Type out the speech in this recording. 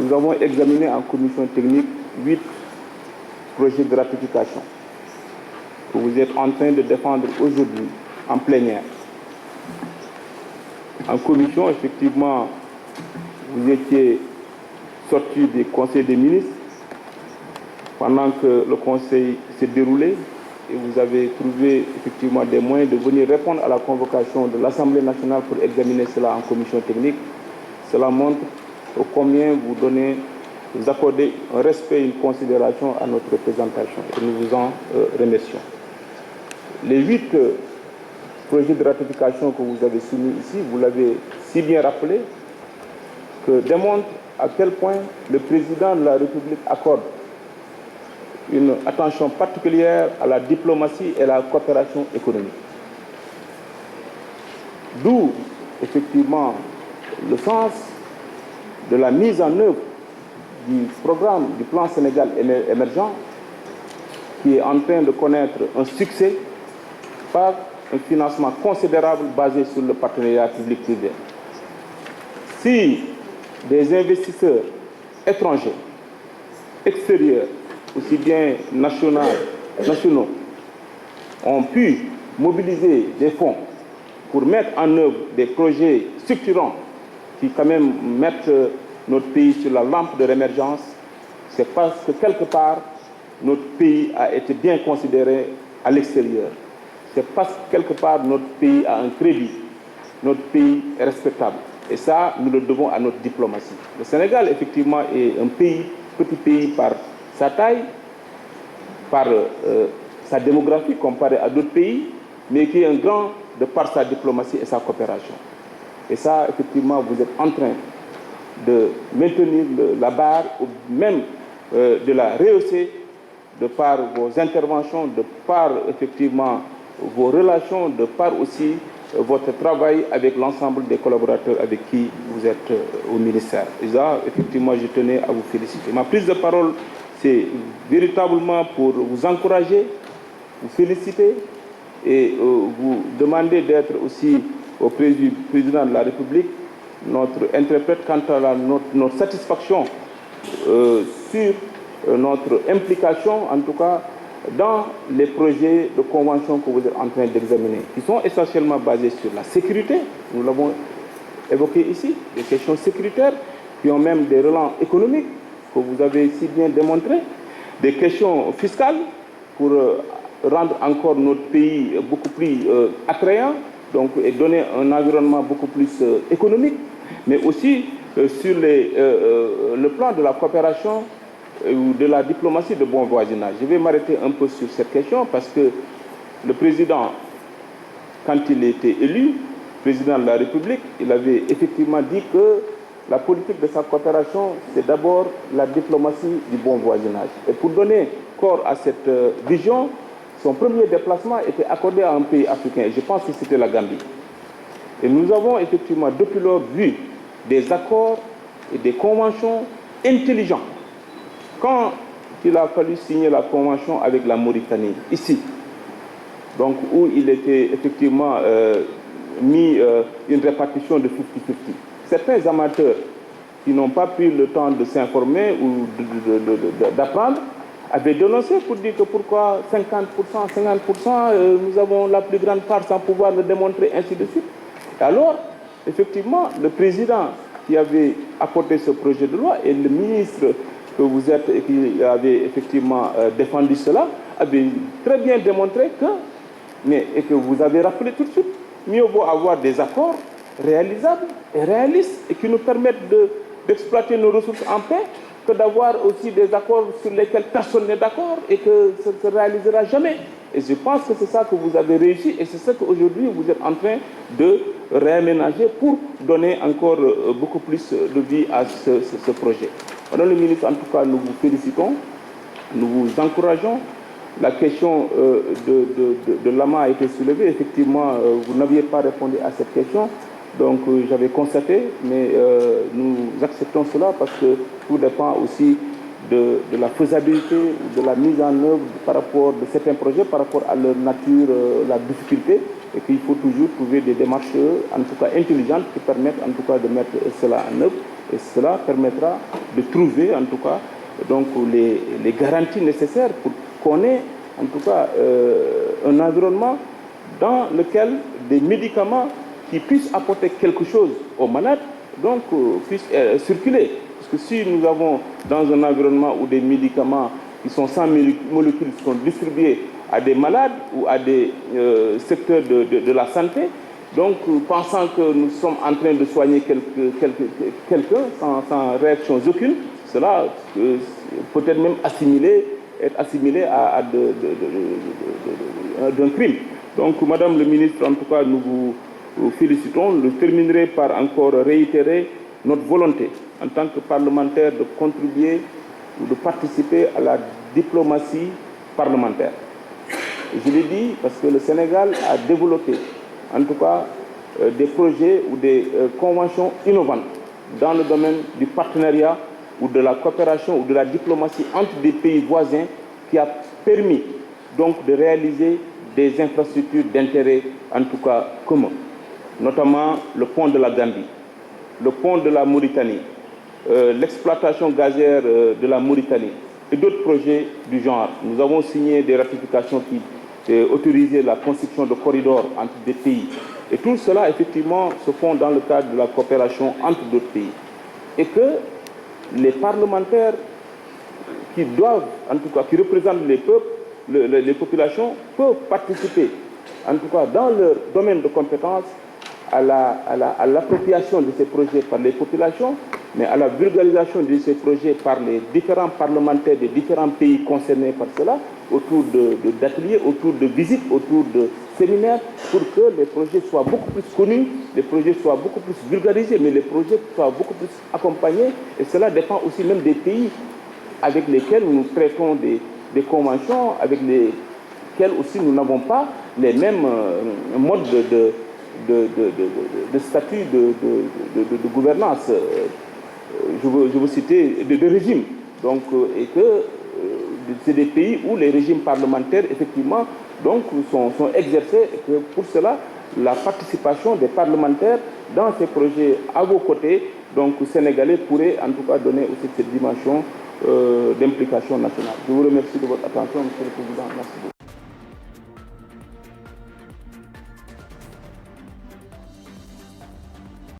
nous avons examiné en commission technique 8 projets de ratification que vous êtes en train de défendre aujourd'hui en plénière. En commission, effectivement, vous étiez sorti du Conseil des ministres pendant que le Conseil s'est déroulé et vous avez trouvé effectivement des moyens de venir répondre à la convocation de l'Assemblée nationale pour examiner cela en commission technique. Cela montre combien vous accordez un respect et une considération à notre représentation et nous vous en remercions. Les 8 projets de ratification que vous avez soumis ici, vous l'avez si bien rappelé, que démontre à quel point le président de la République accorde une attention particulière à la diplomatie et à la coopération économique. D'où, effectivement, le sens de la mise en œuvre du programme du plan Sénégal émergent qui est en train de connaître un succès par un financement considérable basé sur le partenariat public-privé. Si des investisseurs étrangers, extérieurs, aussi bien nationaux, ont pu mobiliser des fonds pour mettre en œuvre des projets structurants qui quand même mettent notre pays sur la lampe de l'émergence, c'est parce que quelque part, notre pays a été bien considéré à l'extérieur. C'est parce que quelque part, notre pays a un crédit, notre pays est respectable. Et ça, nous le devons à notre diplomatie. Le Sénégal, effectivement, est un petit pays par sa taille, par sa démographie comparée à d'autres pays, mais qui est un grand de par sa diplomatie et sa coopération. Et ça, effectivement, vous êtes en train de maintenir la barre, ou même de la rehausser, de par vos interventions, de par, effectivement, vos relations, de par aussi votre travail avec l'ensemble des collaborateurs avec qui vous êtes au ministère. Et ça, effectivement, je tenais à vous féliciter. Ma prise de parole, c'est véritablement pour vous encourager, vous féliciter et vous demander d'être aussi au président de la République notre interprète quant à notre satisfaction sur notre implication, en tout cas, dans les projets de convention que vous êtes en train d'examiner, qui sont essentiellement basés sur la sécurité, nous l'avons évoqué ici, des questions sécuritaires, qui ont même des relents économiques, que vous avez si bien démontré, des questions fiscales, pour rendre encore notre pays beaucoup plus attrayant, donc, et donner un environnement beaucoup plus économique, mais aussi sur le plan de la coopération ou de la diplomatie de bon voisinage. Je vais m'arrêter un peu sur cette question parce que le président, quand il était élu, président de la République, il avait effectivement dit que la politique de sa coopération, c'est d'abord la diplomatie du bon voisinage. Et pour donner corps à cette vision, son premier déplacement était accordé à un pays africain. Je pense que c'était la Gambie. Et nous avons effectivement, depuis lors, vu des accords et des conventions intelligents. Quand il a fallu signer la convention avec la Mauritanie, ici, donc où il était effectivement mis une répartition de 50-50, certains amateurs qui n'ont pas pris le temps de s'informer ou d'apprendre avaient dénoncé pour dire que pourquoi 50%, 50%, nous avons la plus grande part sans pouvoir le démontrer, ainsi de suite. Et alors, effectivement, le président qui avait apporté ce projet de loi et le ministre que vous êtes et qui avait effectivement défendu cela, avait très bien démontré et que vous avez rappelé tout de suite, mieux vaut avoir des accords réalisables et réalistes et qui nous permettent d'exploiter nos ressources en paix que d'avoir aussi des accords sur lesquels personne n'est d'accord et que ça ne se réalisera jamais. Et je pense que c'est ça que vous avez réussi et c'est ça qu'aujourd'hui vous êtes en train de réaménager pour donner encore beaucoup plus de vie à ce projet. Madame le ministre, en tout cas, nous vous félicitons, nous vous encourageons. La question de l'AMA a été soulevée. Effectivement, vous n'aviez pas répondu à cette question. Donc, j'avais constaté, mais nous acceptons cela parce que tout dépend aussi de la faisabilité, de la mise en œuvre par rapport de certains projets, par rapport à leur nature, la difficulté, et qu'il faut toujours trouver des démarches, en tout cas intelligentes, qui permettent en tout cas de mettre cela en œuvre. Et cela permettra de trouver, en tout cas, donc, les garanties nécessaires pour qu'on ait, en tout cas, un environnement dans lequel des médicaments qui puissent apporter quelque chose aux malades, donc, puissent circuler. Parce que si nous avons dans un environnement où des médicaments qui sont sans molécules sont distribués à des malades ou à des secteurs de la santé, donc pensant que nous sommes en train de soigner quelqu'un sans réaction aucune, cela peut être même être assimilé à d'un crime. Donc, Madame le ministre, en tout cas, nous vous félicitons. Je terminerai par encore réitérer notre volonté en tant que parlementaire de contribuer ou de participer à la diplomatie parlementaire. Je l'ai dit parce que le Sénégal a développé, en tout cas, des projets ou des conventions innovantes dans le domaine du partenariat ou de la coopération ou de la diplomatie entre des pays voisins qui a permis donc de réaliser des infrastructures d'intérêt, en tout cas commun, notamment le pont de la Gambie, le pont de la Mauritanie, l'exploitation gazière de la Mauritanie et d'autres projets du genre. Nous avons signé des ratifications qui autorisaient la construction de corridors entre des pays. Et tout cela, effectivement, se font dans le cadre de la coopération entre d'autres pays. Et que les parlementaires qui doivent, en tout cas, qui représentent les peuples, les populations, peuvent participer, en tout cas, dans leur domaine de compétences, à l'appropriation de ces projets par les populations, mais à la vulgarisation de ces projets par les différents parlementaires des différents pays concernés par cela, autour d'ateliers, autour de visites, autour de séminaires, pour que les projets soient beaucoup plus connus, les projets soient beaucoup plus vulgarisés, mais les projets soient beaucoup plus accompagnés. Et cela dépend aussi même des pays avec lesquels nous traitons des conventions, avec lesquels aussi nous n'avons pas les mêmes modes de statut de gouvernance. Je veux citer de régime. Donc, et que c'est des pays où les régimes parlementaires, effectivement, donc, sont exercés. Et que pour cela, la participation des parlementaires dans ces projets à vos côtés, donc sénégalais, pourrait en tout cas donner aussi cette dimension d'implication nationale. Je vous remercie de votre attention, Monsieur le Président. Merci beaucoup.